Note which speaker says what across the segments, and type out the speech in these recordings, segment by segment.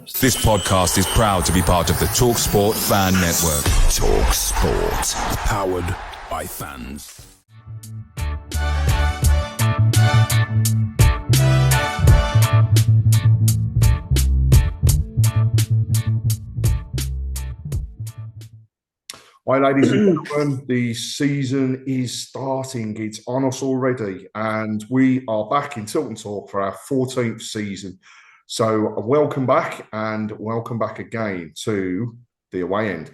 Speaker 1: This podcast is proud to be part of the TalkSport Fan Network. TalkSport. Powered by fans.
Speaker 2: Hi, ladies and gentlemen. The season is starting. It's on us already, and we are back in Tilton Talk for our 14th season. So welcome back, and welcome back again to the away end.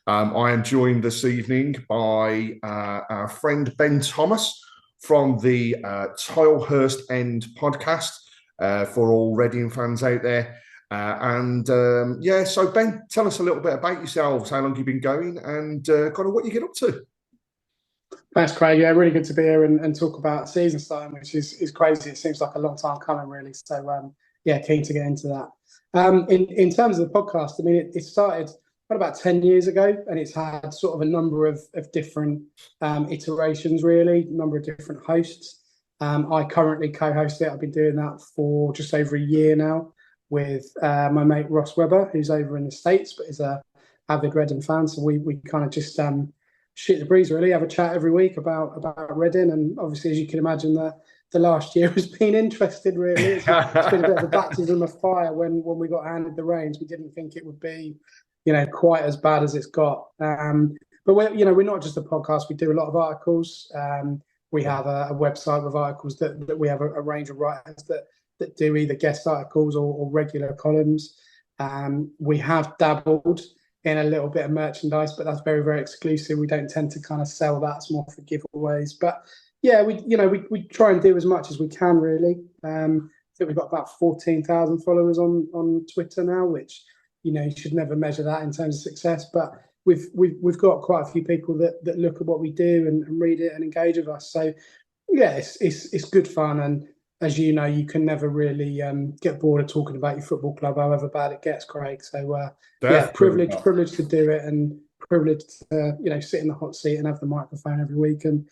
Speaker 2: I am joined this evening by our friend Ben Thomas from the Tilehurst End podcast for all Reading fans out there. So Ben, tell us a little bit about yourselves, how long you've been going, and kind of what you get up to.
Speaker 3: Thanks, Craig. Yeah, really good to be here and talk about season starting, which is crazy. It seems like a long time coming, really. So, keen to get into that. In terms of the podcast, I mean, it started about 10 years ago, and it's had sort of a number of different iterations, really, a number of different hosts. I currently co-host it. I've been doing that for just over a year now, with my mate Ross Webber, who's over in the States, but is a avid Reading fan. So we kind of just shoot the breeze, really, have a chat every week about Reading. And obviously, as you can imagine, the last year has been interesting, really. It's been a bit of a baptism of fire when we got handed the reins. We didn't think it would be, quite as bad as it's got. But we're not just a podcast. We do a lot of articles. We have a website with articles that we have a range of writers that do either guest articles or regular columns. We have dabbled in a little bit of merchandise, but that's very, very exclusive. We don't tend to kind of sell that. It's more for giveaways. But yeah, we try and do as much as we can, really. I think we've got about 14,000 followers on Twitter now, which, you should never measure that in terms of success. But we've got quite a few people that look at what we do and read it and engage with us. So yeah, it's good fun. And as you know, you can never really get bored of talking about your football club, however bad it gets, Craig. So, privilege to do it, and privilege to sit in the hot seat and have the microphone every week and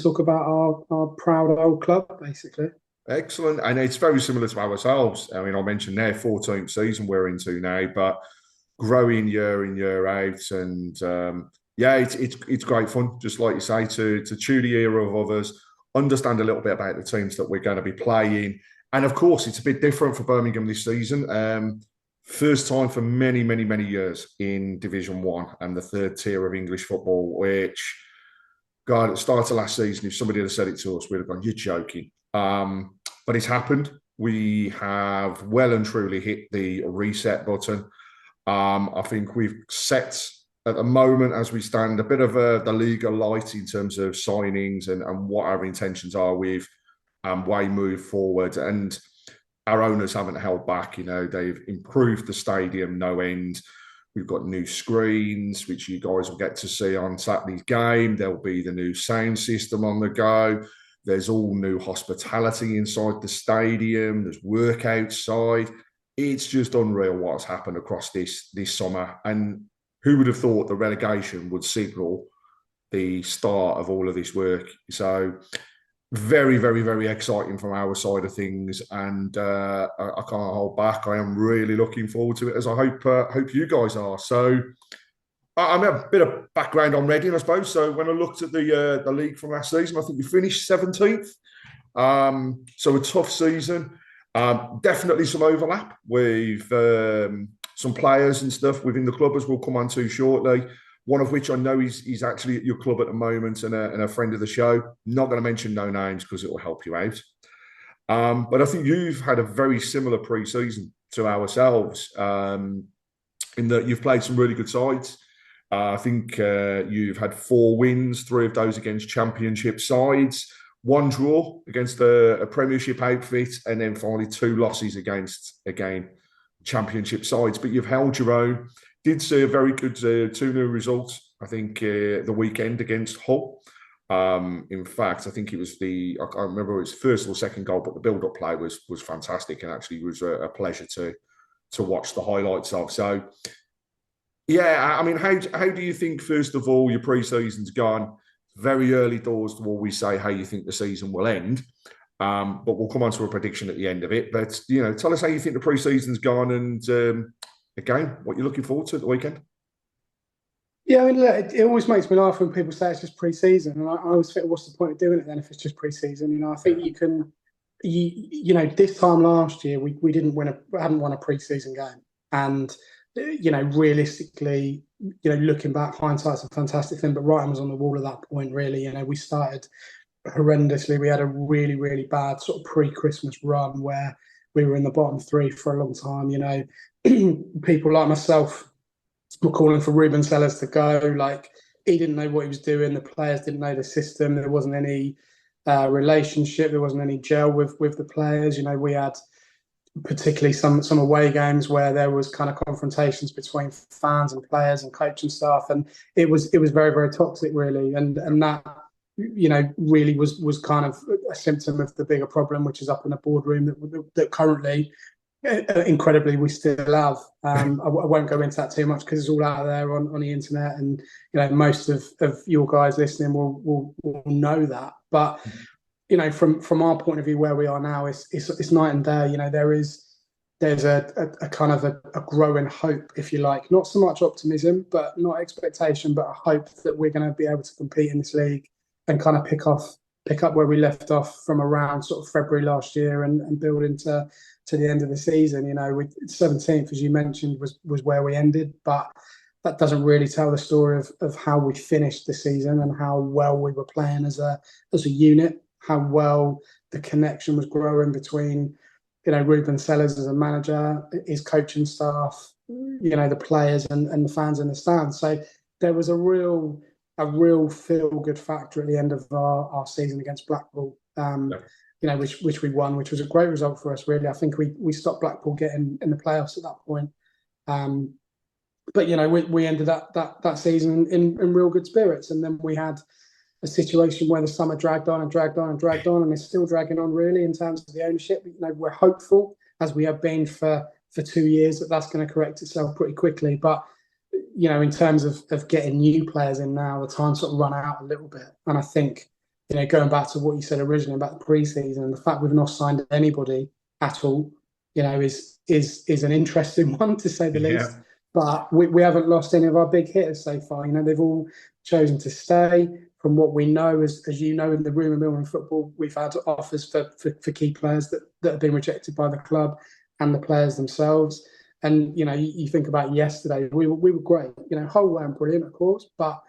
Speaker 3: talk about our proud old club, basically.
Speaker 2: Excellent. And it's very similar to ourselves. I mean, I mentioned their 14th season we're into now, but growing year in, year out. And it's great fun, just like you say, to chew the ear of others, understand a little bit about the teams that we're going to be playing. And of course, it's a bit different for Birmingham this season. First time for many, many, many years in Division 1 and the third tier of English football, which, God, at the start of last season, if somebody had said it to us, we'd have gone, you're joking. But it's happened. We have well and truly hit the reset button. I think we've set, at the moment, as we stand, a bit of the league alight in terms of signings and what our intentions are with way move forward. And our owners haven't held back. They've improved the stadium no end. We've got new screens, which you guys will get to see on Saturday's game. There'll be the new sound system on the go. There's all new hospitality inside the stadium. There's work outside. It's just unreal what has happened across this summer. And who would have thought the relegation would signal the start of all of this work? So very, very, very exciting from our side of things. And I can't hold back. I am really looking forward to it, as I hope you guys are. So I'm a bit of background on Reading, I suppose. So when I looked at the league from last season, I think we finished 17th. So a tough season. Definitely some overlap with some players and stuff within the club, as we'll come on to shortly. One of which I know he's actually at your club at the moment and a friend of the show. Not going to mention no names because it will help you out. But I think you've had a very similar pre-season to ourselves in that you've played some really good sides. I think you've had 4 wins, 3 of those against championship sides, 1 draw against a Premiership outfit, and then finally 2 losses against, again, championship sides. But you've held your own. Did see a very good 2-0 result, I think, the weekend against Hull. In fact, I think it was I can't remember if it was first or second goal, but the build-up play was fantastic and actually was a pleasure to watch the highlights of. So, yeah, I mean, how do you think, first of all, your pre-season's gone? Very early doors to always say how you think the season will end. But we'll come on to a prediction at the end of it. But, tell us how you think the pre-season's gone and, again, what you're looking forward to at the weekend.
Speaker 3: Yeah, I mean, look, it always makes me laugh when people say it's just pre-season, and I always think, what's the point of doing it then if it's just pre-season? I think this time last year we hadn't won a pre-season game, and realistically, looking back, hindsight's a fantastic thing, but writing was on the wall at that point. Really, we started horrendously. We had a really, really bad sort of pre-Christmas run where we were in the bottom three for a long time. People like myself were calling for Ruben Sellers to go. Like, he didn't know what he was doing. The players didn't know the system. There wasn't any relationship. There wasn't any gel with the players. We had particularly some away games where there was kind of confrontations between fans and players and coaching staff, and it was very, very toxic, really. And that really was kind of a symptom of the bigger problem, which is up in the boardroom that currently, incredibly, we still have. I won't go into that too much because it's all out there on the internet, and most of your guys listening will know that. But from our point of view, where we are now, it's night and day. There's a kind of a growing hope, if you like, not so much optimism, but not expectation, but a hope that we're going to be able to compete in this league and kind of pick up where we left off from around sort of February last year and build into the end of the season. With 17th, as you mentioned, was where we ended, but that doesn't really tell the story of how we finished the season and how well we were playing as a unit, how well the connection was growing between Ruben Sellers as a manager, his coaching staff, the players and the fans in the stands. So there was a real feel-good factor at the end of our season against Blackpool. Which we won, which was a great result for us, really. I think we stopped Blackpool getting in the playoffs at that point. But we ended up that season in real good spirits, and then we had a situation where the summer dragged on, and it's still dragging on, really, in terms of the ownership. We're hopeful, as we have been for 2 years, that that's going to correct itself pretty quickly. But in terms of getting new players in now, the time's sort of run out a little bit, and I think. Going back to what you said originally about the pre-season, the fact we've not signed anybody at all, is an interesting one, to say the least. But we haven't lost any of our big hitters so far. They've all chosen to stay. From what we know, as in the rumour mill in football, we've had offers for key players that have been rejected by the club and the players themselves. And you think about yesterday, we were great. Hull weren't brilliant, of course, but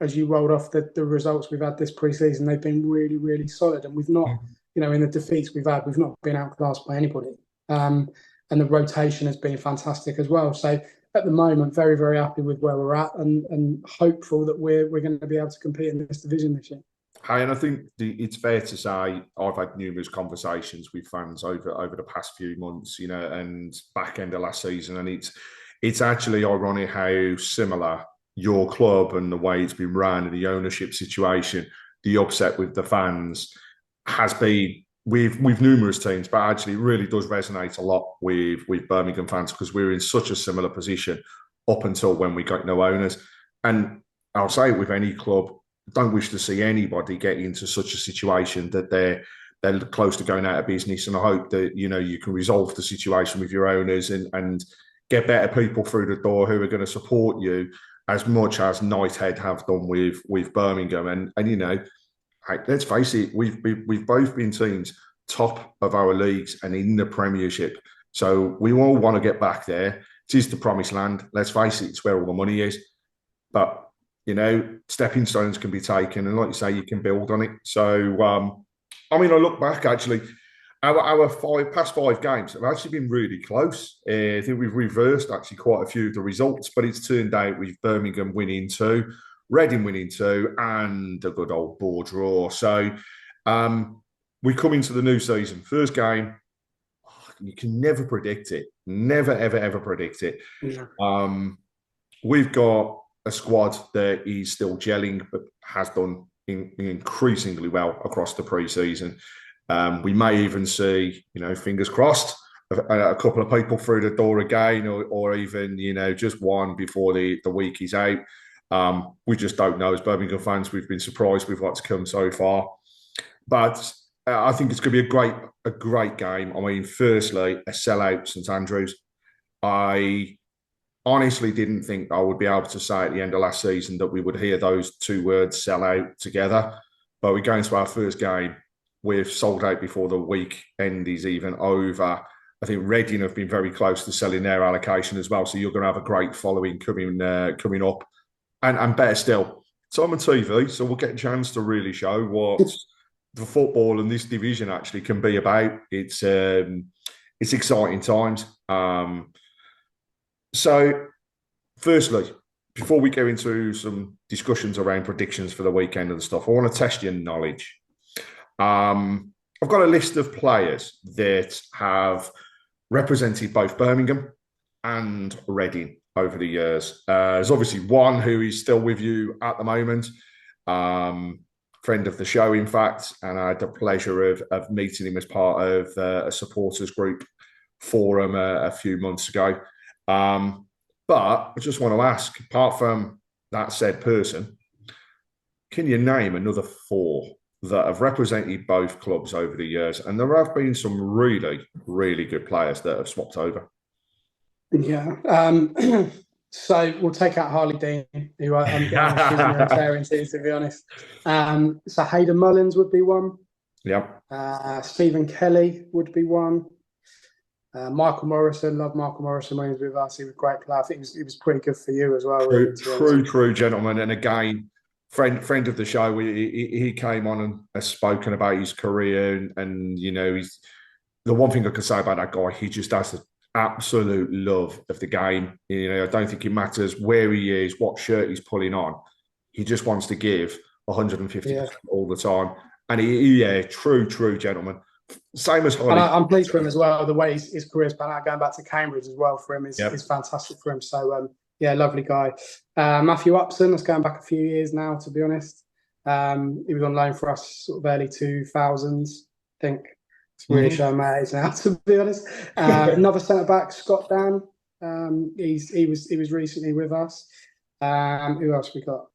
Speaker 3: as you rolled off the results we've had this pre-season, they've been really, really solid. And we've not, in the defeats we've had, we've not been outclassed by anybody. And the rotation has been fantastic as well. So at the moment, very, very happy with where we're at and hopeful that we're going to be able to compete in this division this year.
Speaker 2: Hey, and I think it's fair to say I've had numerous conversations with fans over the past few months, and back end of last season. And it's actually ironic how similar your club and the way it's been run and the ownership situation, the upset with the fans has been with numerous teams, but actually it really does resonate a lot with Birmingham fans because we're in such a similar position up until when we got no owners. And I'll say it with any club, don't wish to see anybody get into such a situation that they're close to going out of business. And I hope that, you can resolve the situation with your owners and get better people through the door who are going to support you as much as Knighthead have done with Birmingham. And let's face it, we've both been teams top of our leagues and in the Premiership. So we all want to get back there. It is the promised land. Let's face it, it's where all the money is. But, stepping stones can be taken. And like you say, you can build on it. So, I look back, actually, our past five games have actually been really close. I think we've reversed actually quite a few of the results, but it's turned out with Birmingham winning 2, Reading winning 2, and a good old board draw. So we come into the new season. First game, you can never predict it. Never, ever, ever predict it. Yeah. We've got a squad that is still gelling, but has done increasingly well across the pre-season. We may even see, fingers crossed, a couple of people through the door again, or even, just one before the week is out. We just don't know. As Birmingham fans, we've been surprised with what's come so far. But I think it's going to be a great game. I mean, firstly, a sellout St Andrews. I honestly didn't think I would be able to say at the end of last season that we would hear those two words sell out together. But we're going to our first game. We've sold out before the weekend is even over. I think Reading have been very close to selling their allocation as well. So you're going to have a great following coming up. And better still, it's on TV. So we'll get a chance to really show what the football and this division actually can be about. It's exciting times. So, firstly, before we go into some discussions around predictions for the weekend and stuff, I want to test your knowledge. I've got a list of players that have represented both Birmingham and Reading over the years. There's obviously one who is still with you at the moment, friend of the show, in fact, and I had the pleasure of meeting him as part of a supporters group forum a few months ago. But I just want to ask, apart from that said person, can you name another four that have represented both clubs over the years? And there have been some really, really good players that have swapped over.
Speaker 3: Yeah. So we'll take out Harley Dean, who I'm assuming you're referring to be honest. So Hayden Mullins would be one.
Speaker 2: Yep.
Speaker 3: Stephen Kelly would be one. Michael Morrison, love Michael Morrison when he was with us. He was a great player. I think he was pretty good for you as well.
Speaker 2: True, gentleman. And again, friend of the show, he came on and has spoken about his career. And you know, he's the one thing I can say about that guy, he just has an absolute love of the game. You know, I don't think it matters where he is, what shirt he's pulling on. He just wants to give 150% all the time. And true gentleman. Same as Holly.
Speaker 3: I'm pleased for him as well. The way his career's panned out, going back to Cambridge as well for him is fantastic for him. So, lovely guy. Matthew Upson, that's going back a few years now, to be honest. He was on loan for us sort of early 2000s, I think. It's really showing my age now, to be honest. Another centre-back, Scott Dan. He was recently with us. Who else we got?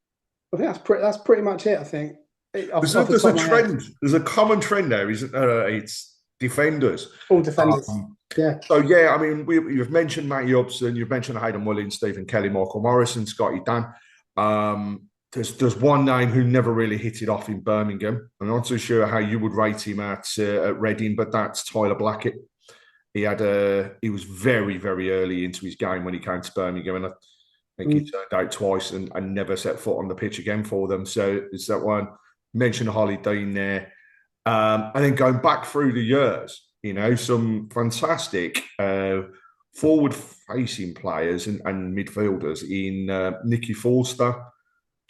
Speaker 3: I think that's pretty much it, I think.
Speaker 2: There's a trend. There's a common trend there, isn't there? It's defenders.
Speaker 3: All defenders.
Speaker 2: So, I mean, you've mentioned Matty Upson, you've mentioned Hayden Mullins, Stephen Kelly, Michael Morrison, Scotty Dan. There's one name who never really hit it off in Birmingham. I'm not too sure how you would rate him at Reading, but that's Tyler Blackett. He was very, very early into his game when he came to Birmingham, and I think he turned out twice and never set foot on the pitch again for them. So it's that one. Mentioned Holly Dean there. And then going back through the years, you know, some fantastic forward-facing players and midfielders in Nicky Forster,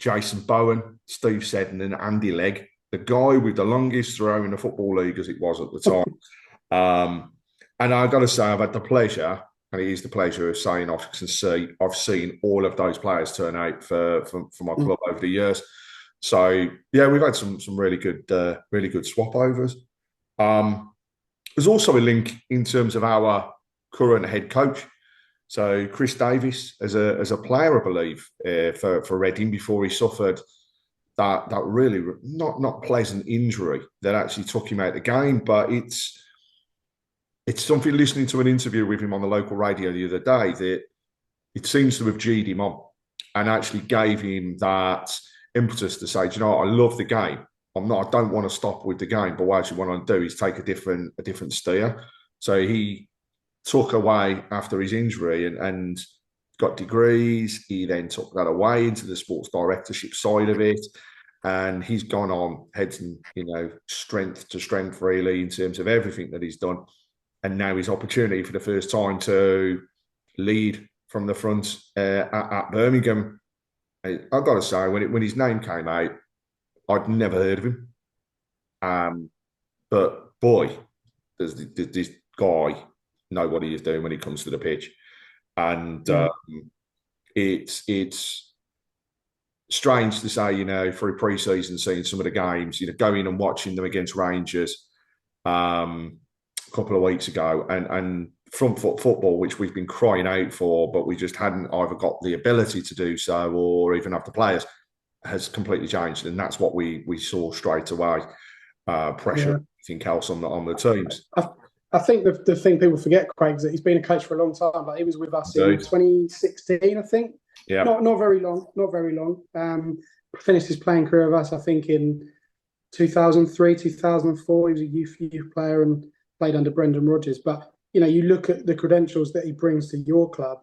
Speaker 2: Jason Bowen, Steve Seddon and Andy Legg, the guy with the longest throw in the Football League as it was at the time. And I've got to say, I've had the pleasure, and it is the pleasure of saying I've seen all of those players turn out for my club over the years. So we've had some really good swap overs. There's also a link in terms of our current head coach. So Chris Davis, as a player, I believe, for Reading before he suffered that really not pleasant injury that actually took him out of the game. But it's something, listening to an interview with him on the local radio the other day, that it seems to have G'd him on and actually gave him that impetus to say, do you know what, I love the game. I don't want to stop with the game, but what I actually want to do is take a different steer. So he took away after his injury and got degrees. He then took that away into the sports directorship side of it. And he's gone on heading, strength to strength, really, in terms of everything that he's done. And now his opportunity for the first time to lead from the front at Birmingham. I've got to say, when his name came out, I'd never heard of him. But boy, does this guy know what he is doing when he comes to the pitch. And it's strange to say, through pre-season, seeing some of the games, going and watching them against Rangers a couple of weeks ago, and front foot football, which we've been crying out for, but we just hadn't either got the ability to do so or even have the players, has completely changed. And that's what we saw straight away. Pressure anything else on the teams.
Speaker 3: I think the thing people forget, Craig, is that he's been a coach for a long time. But he was with us in 2016, I think.
Speaker 2: Yeah,
Speaker 3: not very long. Finished his playing career with us, I think, in 2003, 2004. He was a youth player and played under Brendan Rodgers. But you look at the credentials that he brings to your club.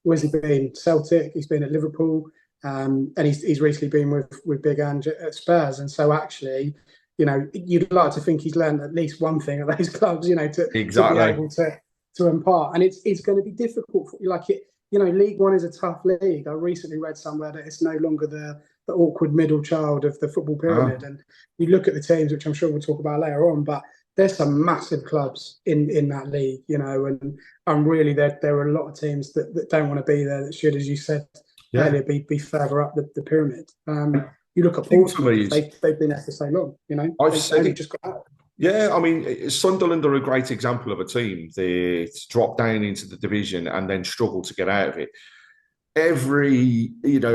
Speaker 3: Where's he been? Celtic. He's been at Liverpool, and he's recently been with Big Ange at Spurs. And so actually, you'd like to think he's learned at least one thing at those clubs. To be able to impart. And it's going to be difficult for League One is a tough league. I recently read somewhere that it's no longer the awkward middle child of the football pyramid. And you look at the teams, which I'm sure we'll talk about later on, but there's some massive clubs in that league, and really there are a lot of teams that don't want to be there that should, as you said earlier, be further up the pyramid. You look at Portsmouth, they've been there for so long, they've just got out.
Speaker 2: Yeah, I mean, Sunderland are a great example of a team that dropped down into the division and then struggled to get out of it. I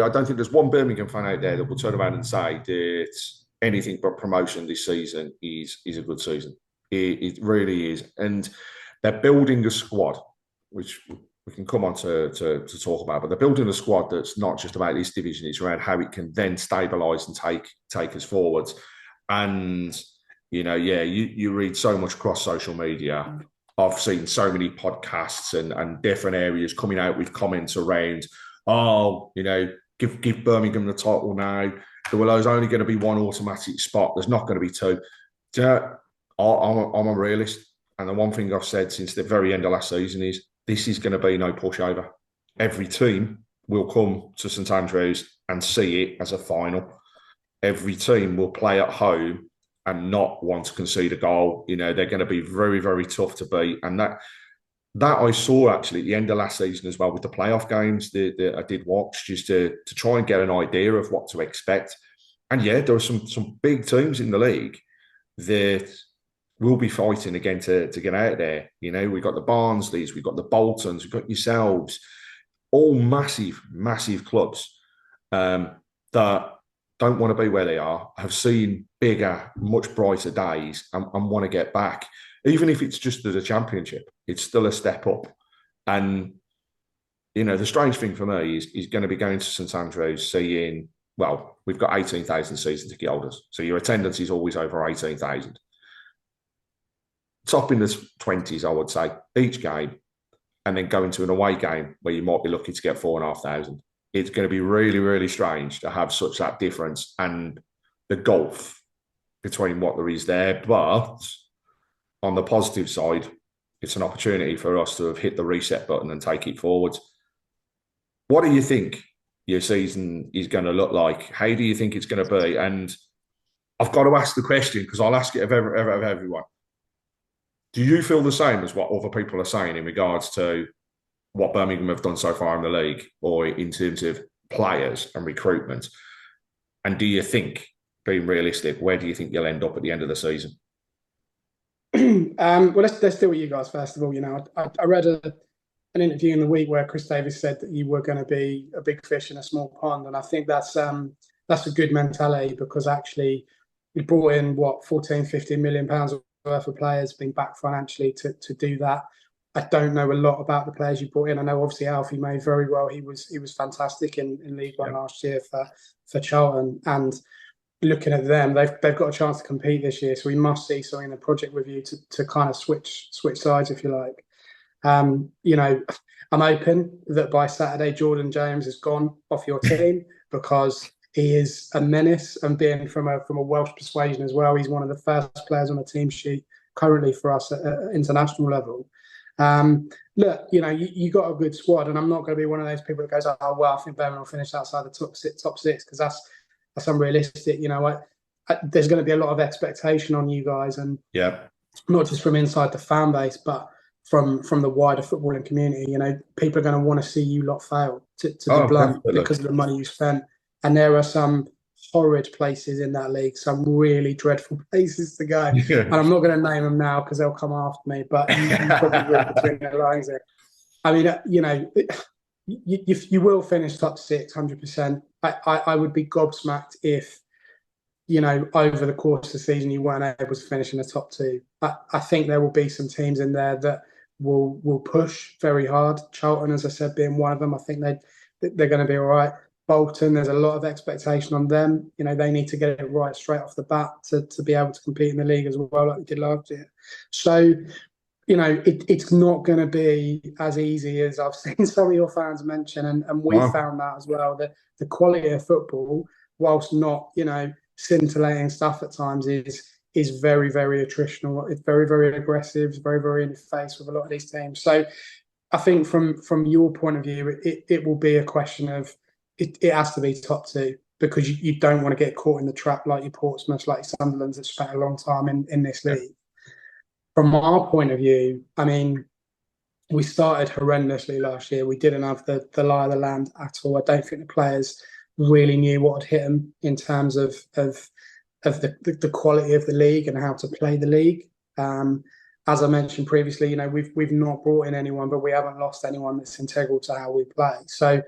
Speaker 2: don't think there's one Birmingham fan out there that will turn around and say that anything but promotion this season is a good season. It really is. And they're building a squad, which we can come on to talk about, but they're building a squad that's not just about this division, it's around how it can then stabilise and take us forwards. And, you read so much across social media. I've seen so many podcasts and different areas coming out with comments around, give Birmingham the title now. There's only going to be one automatic spot. There's not going to be two. I'm a realist. And the one thing I've said since the very end of last season is this is going to be no pushover. Every team will come to St Andrews and see it as a final. Every team will play at home and not want to concede a goal. They're going to be very, very tough to beat. And that I saw actually at the end of last season as well with the playoff games that I did watch, just to try and get an idea of what to expect. And there are some big teams in the league that will be fighting again to get out there. We've got the Barnsleys, we've got the Boltons, we've got yourselves, all massive, massive clubs that don't want to be where they are, have seen bigger, much brighter days and want to get back. Even if it's just to the Championship, it's still a step up. And, the strange thing for me is going to be going to St Andrews, seeing, we've got 18,000 season ticket holders. So your attendance is always over 18,000. Top in the 20s, I would say, each game, and then going to an away game where you might be lucky to get 4,500. It's going to be really, really strange to have such that difference and the gulf between what there is there. But on the positive side, it's an opportunity for us to have hit the reset button and take it forward. What do you think your season is going to look like? How do you think it's going to be? And I've got to ask the question because I'll ask it of everyone. Do you feel the same as what other people are saying in regards to what Birmingham have done so far in the league, or in terms of players and recruitment? And do you think, being realistic, where do you think you'll end up at the end of the season?
Speaker 3: Well, let's deal with you guys first of all. I read an interview in the week where Chris Davis said that you were going to be a big fish in a small pond, and I think that's a good mentality, because actually we brought in 14-15 million pounds worth of players, being back financially to do that. I don't know a lot about the players you brought in. I know obviously Alfie May very well. He was fantastic in League One last year for Charlton. And looking at them, they've got a chance to compete this year. So we must see something in the project with you to kind of switch sides, if you like. I'm hoping that by Saturday Jordan James is gone off your team, because he is a menace, and being from a Welsh persuasion as well, he's one of the first players on the team sheet currently for us at international level. Look, you got a good squad, and I'm not going to be one of those people that goes, "Oh well, I think Birmingham will finish outside the top six," because that's unrealistic. There's going to be a lot of expectation on you guys, and not just from inside the fan base, but from the wider footballing community. People are going to want to see you lot fail, to be blunt, because of the money you spent. And there are some horrid places in that league, some really dreadful places to go. And I'm not going to name them now because they'll come after me, but you probably read between the lines there. I mean, you will finish top 6, 100%. I would be gobsmacked if, over the course of the season, you weren't able to finish in the top two. I think there will be some teams in there that will push very hard. Charlton, as I said, being one of them, I think they're going to be all right. Bolton, there's a lot of expectation on them. They need to get it right straight off the bat to be able to compete in the league as well, like they did last year. So, it's not going to be as easy as I've seen some of your fans mention, and we found that as well, that the quality of football, whilst not, scintillating stuff at times, is very, very attritional. It's very, very aggressive. It's very, very in the face with a lot of these teams. So I think from your point of view, it will be a question of it has to be top two, because you don't want to get caught in the trap like your Portsmouth, like your Sunderland's that spent a long time in this league. From our point of view, I mean, we started horrendously last year. We didn't have the lie of the land at all. I don't think the players really knew what had hit them in terms of the quality of the league and how to play the league. As I mentioned previously, we've not brought in anyone, but we haven't lost anyone that's integral to how we play. So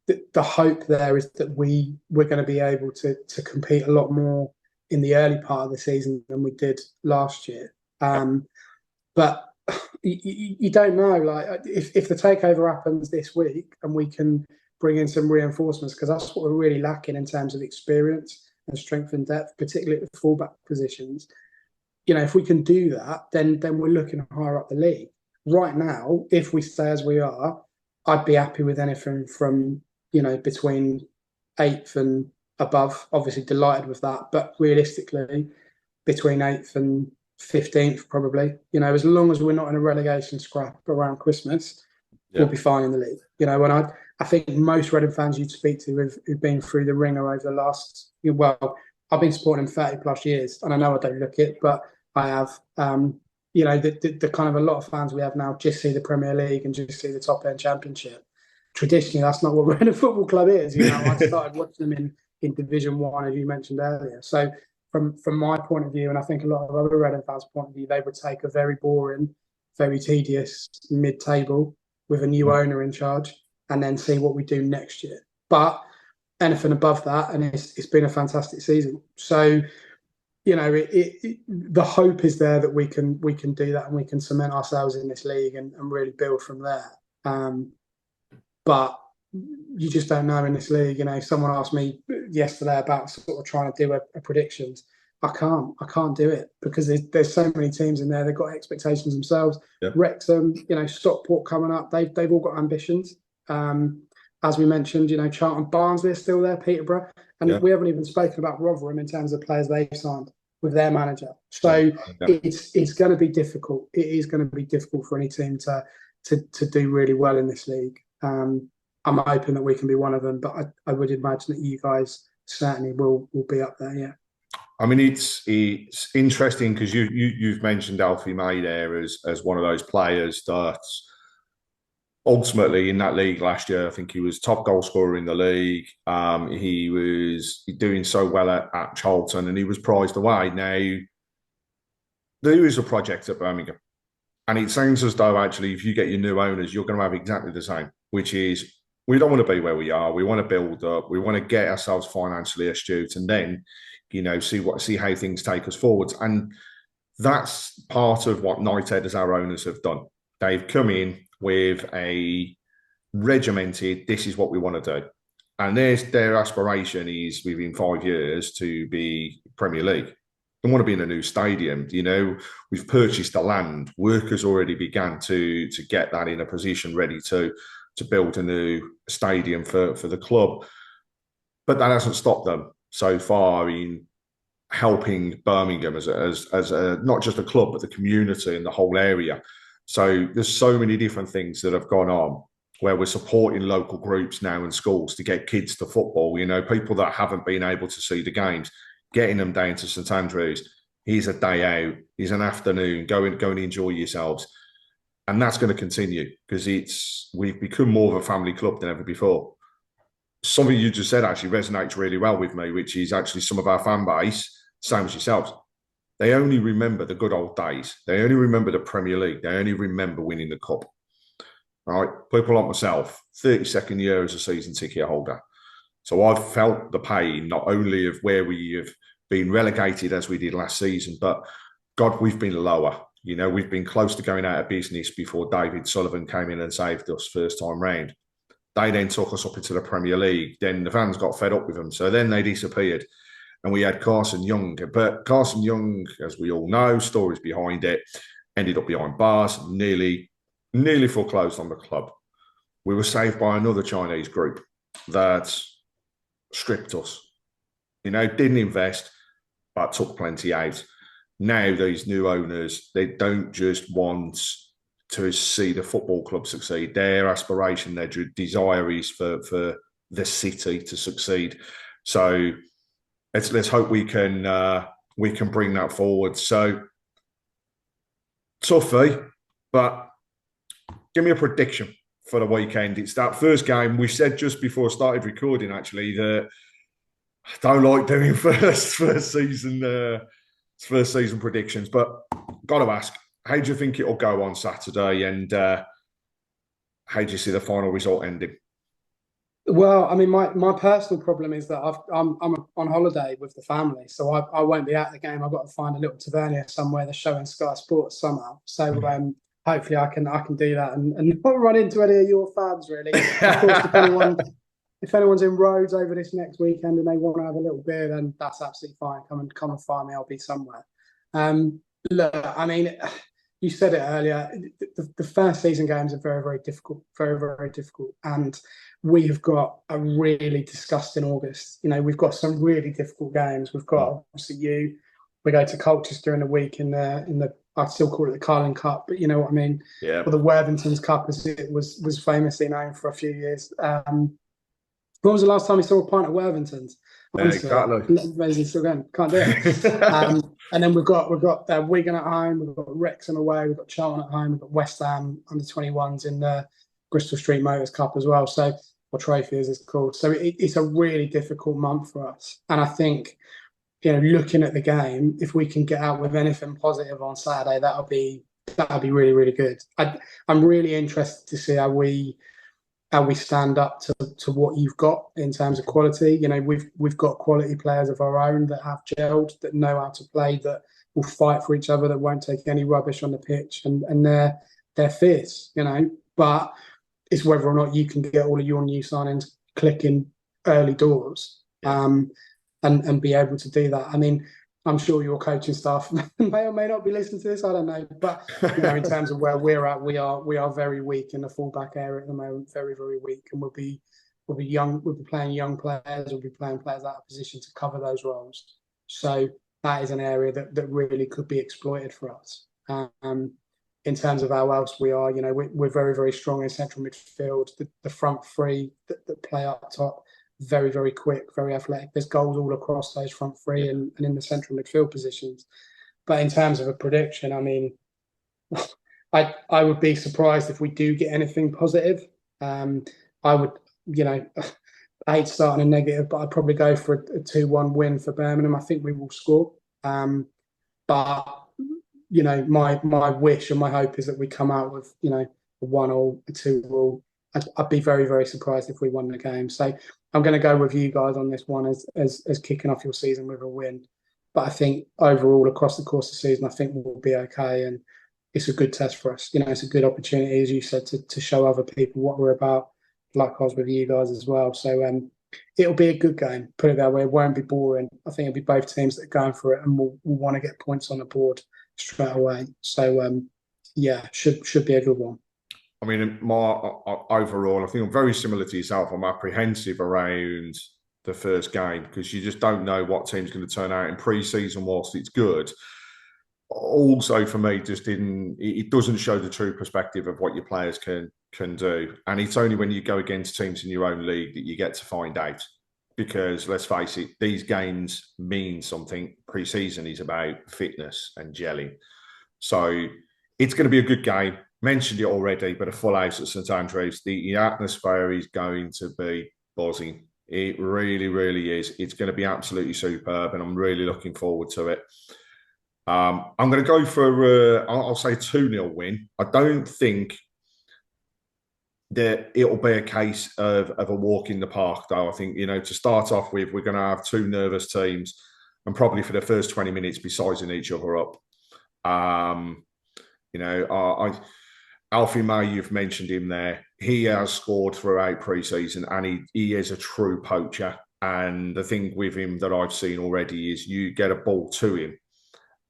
Speaker 3: the hope there is that we're going to be able to compete a lot more in the early part of the season than we did last year. But you don't know, like if the takeover happens this week and we can bring in some reinforcements, because that's what we're really lacking in terms of experience and strength and depth, particularly at the fullback positions. If we can do that, then we're looking higher up the league. Right now, if we stay as we are, I'd be happy with anything from between 8th and above. Obviously delighted with that, but realistically, between 8th and 15th probably. As long as we're not in a relegation scrap around Christmas, we'll be fine in the league. And I think most Reading fans you'd speak to who've been through the ringer over the last, I've been supporting them 30 plus years, and I know I don't look it, but I have. The kind of a lot of fans we have now just see the Premier League and just see the top end Championship. Traditionally, that's not what Reading Football Club is. I started watching them in Division 1, as you mentioned earlier. So from my point of view, and I think a lot of other Reading fans' point of view, they would take a very boring, very tedious mid-table with a new owner in charge, and then see what we do next year. But anything above that, and it's been a fantastic season. So, the hope is there that we can do that and we can cement ourselves in this league and really build from there. But you just don't know in this league. Someone asked me yesterday about sort of trying to do a predictions. I can't do it, because there's so many teams in there. They've got expectations themselves. Yep. Wrexham, Stockport coming up. They've all got ambitions. As we mentioned, Charlton, Barnsley are still there, Peterborough, and we haven't even spoken about Rotherham in terms of players they've signed with their manager. So it's going to be difficult. It is going to be difficult for any team to do really well in this league. I'm hoping that we can be one of them, but I would imagine that you guys certainly will be up there. Yeah.
Speaker 2: I mean, it's interesting because you've mentioned Alfie May there as one of those players that ultimately in that league last year, I think he was top goal scorer in the league. He was doing so well at Charlton, and he was prized away. Now, there is a project at Birmingham, and it sounds as though actually if you get your new owners, you're going to have exactly the same, which is we don't want to be where we are. We want to build up. We want to get ourselves financially astute, and then see how things take us forwards. And that's part of what Knighthead as our owners have done. They've come in with a regimented, this is what we want to do. And their aspiration is within 5 years to be Premier League. They want to be in a new stadium. We've purchased the land. Work has already begun to get that in a position ready to build a new stadium for the club. But that hasn't stopped them so far in helping Birmingham as a, not just a club, but the community and the whole area. So there's so many different things that have gone on where we're supporting local groups now in schools to get kids to football, people that haven't been able to see the games, getting them down to St Andrews. Here's a day out, here's an afternoon, go and enjoy yourselves. And that's going to continue because we've become more of a family club than ever before. Something you just said actually resonates really well with me, which is actually some of our fan base, same as yourselves. They only remember the good old days. They only remember the Premier League. They only remember winning the cup. All right, people like myself, 32nd year as a season ticket holder. So I've felt the pain not only of where we have being relegated as we did last season. But God, we've been lower. You know, we've been close to going out of business before David Sullivan came in and saved us first time round. They then took us up into the Premier League. Then the fans got fed up with them. So then they disappeared. And we had Carson Young. But Carson Young, as we all know, stories behind it, ended up behind bars, nearly foreclosed on the club. We were saved by another Chinese group that stripped us. You know, didn't invest, but took plenty out. Now these new owners, they don't just want to see the football club succeed. Their aspiration, their desire is for the city to succeed. So let's hope we can bring that forward. So toughy, but give me a prediction for the weekend. It's that first game. We said just before I started recording, actually, that I don't like doing first season predictions, but got to ask, how do you think it'll go on Saturday, and how do you see the final result ending?
Speaker 3: Well, I mean, my personal problem is that I'm on holiday with the family, so I won't be at the game. I've got to find a little taverna somewhere that's showing Sky Sports somehow. So hopefully I can do that and not run into any of your fans, really. Of course, if anyone's in Rhodes over this next weekend and they want to have a little beer, then that's absolutely fine. Come and find me. I'll be somewhere. Look, I mean, you said it earlier. The first season games are very, very difficult, very, very difficult, and we have got a really disgusting August. You know, we've got some really difficult games. We've got obviously we go to Colchester during the week in the I'd still call it the Carling Cup, but you know what I mean.
Speaker 2: Yeah.
Speaker 3: Or the Worthington's Cup, as it was famously known for a few years. When was the last time you saw a pint at Worthington's?
Speaker 2: Exactly.
Speaker 3: Amazing, still going. Can't do it. And then we've got Wigan at home, we've got Wrexham away, we've got Charlton at home, we've got West Ham under 21s in the Bristol Street Motors Cup as well. So, or trophy as it's called. So it's a really difficult month for us. And I think, you know, looking at the game, if we can get out with anything positive on Saturday, that'll be really, really good. I'm really interested to see how we stand up to what you've got in terms of quality. You know, we've got quality players of our own that have gelled, that know how to play, that will fight for each other, that won't take any rubbish on the pitch, and they're fierce, you know. But it's whether or not you can get all of your new signings clicking early doors, and be able to do that. I mean, I'm sure your coaching staff may or may not be listening to this. I don't know, but you know, in terms of where we're at, we are very weak in the fullback area at the moment. Very, very weak, and we'll be playing young players. We'll be playing players out of position to cover those roles. So that is an area that really could be exploited for us. In terms of how else we are, you know, we're very, very strong in central midfield. The front three that play up top. Very, very quick, very athletic. There's goals all across those front three and in the central midfield positions. But in terms of a prediction, I mean, I would be surprised if we do get anything positive. I would, you know, I hate starting a negative, but I'd probably go for a 2-1 win for Birmingham. I think we will score. But, you know, my wish and my hope is that we come out with, you know, a 1-1, a 2-1. I'd be very, very surprised if we won the game. So I'm going to go with you guys on this one as kicking off your season with a win. But I think overall, across the course of the season, I think we'll be okay. And it's a good test for us. You know, it's a good opportunity, as you said, to show other people what we're about, likewise with you guys as well. So it'll be a good game, put it that way. It won't be boring. I think it'll be both teams that are going for it and we'll want to get points on the board straight away. So, should be a good one.
Speaker 2: I mean, overall, I think I'm very similar to yourself. I'm apprehensive around the first game because you just don't know what team's going to turn out in pre-season whilst it's good. Also, for me, it doesn't show the true perspective of what your players can do. And it's only when you go against teams in your own league that you get to find out. Because let's face it, these games mean something. Pre-season is about fitness and gelling. So it's going to be a good game. Mentioned it already, but a full house at St Andrews. The atmosphere is going to be buzzing. It really, really is. It's going to be absolutely superb, and I'm really looking forward to it. I'm going to go for, I'll say 2-0 win. I don't think that it'll be a case of a walk in the park, though. I think, you know, to start off with, we're going to have two nervous teams. and probably for the first 20 minutes be sizing each other up. Alfie May, you've mentioned him there. He has scored throughout pre-season, and he is a true poacher. And the thing with him that I've seen already is you get a ball to him,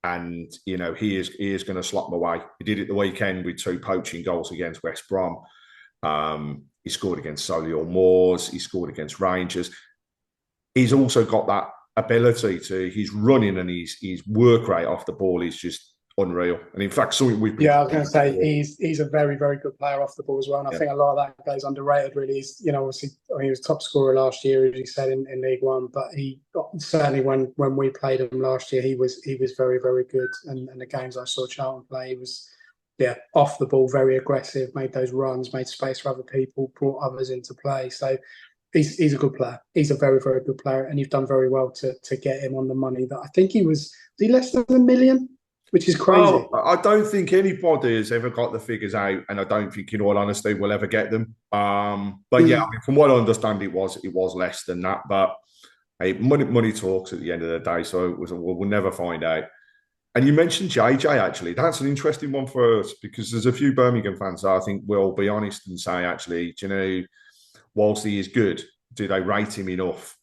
Speaker 2: and he is going to slot them away. He did it the weekend with 2 poaching goals against West Brom. He scored against Solihull Moors. He scored against Rangers. He's also got that ability to. He's running, and his work rate off the ball is just unreal. And in fact, something we've been.
Speaker 3: I was going to say he's a very, very good player off the ball as well. And I think a lot of that goes underrated. Really, he's obviously he was top scorer last year, as you said in League One. But he certainly when we played him last year, he was very, very good. And the games I saw Charlton play, he was off the ball, very aggressive, made those runs, made space for other people, brought others into play. So he's a good player. He's a very, very good player, and you've done very well to get him on the money. That I think he was less than $1 million. Which is crazy.
Speaker 2: Well, I don't think anybody has ever got the figures out, and I don't think, in all honesty, we'll ever get them. But from what I understand, it was less than that. But hey, money talks at the end of the day, so we'll never find out. And you mentioned JJ, actually. That's an interesting one for us, because there's a few Birmingham fans that I think will be honest and say, actually, whilst he is good, do they rate him enough?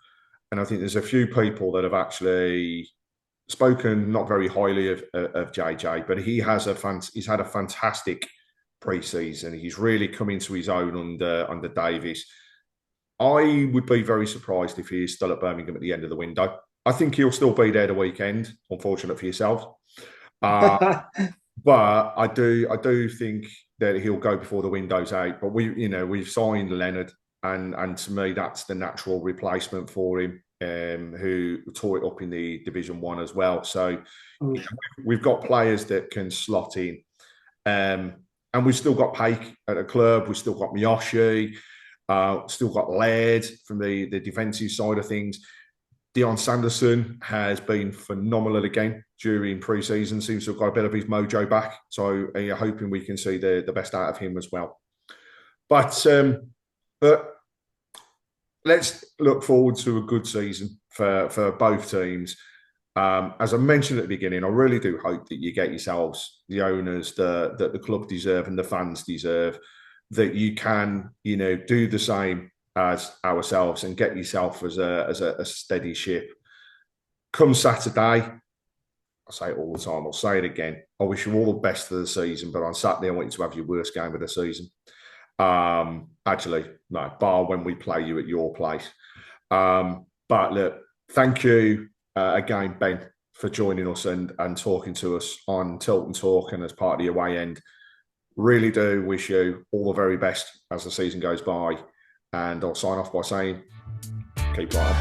Speaker 2: And I think there's a few people that have actually spoken not very highly of JJ, but he's had a fantastic pre-season. He's really come into his own under Davies. I would be very surprised if he is still at Birmingham at the end of the window. I think he'll still be there the weekend. Unfortunate for yourselves, but I do think that he'll go before the window's out. But we've signed Leonard, and to me that's the natural replacement for him. Who tore it up in the Division 1 as well. So we've got players that can slot in. And we've still got Paik at a club. We've still got Miyoshi. Still got Laird from the defensive side of things. Dion Sanderson has been phenomenal again during pre-season. Seems to have got a bit of his mojo back. So hoping we can see the best out of him as well. But let's look forward to a good season for both teams. As I mentioned at the beginning, I really do hope that you get yourselves the owners that the club deserve and the fans deserve, that you can, do the same as ourselves and get yourself as a steady ship. Come Saturday, I say it all the time, I'll say it again. I wish you all the best for the season, but on Saturday I want you to have your worst game of the season. Actually, no, bar when we play you at your place. But look, thank you again, Ben, for joining us and talking to us on Tilton Talk and as part of the away end. Really do wish you all the very best as the season goes by. And I'll sign off by saying, keep playing.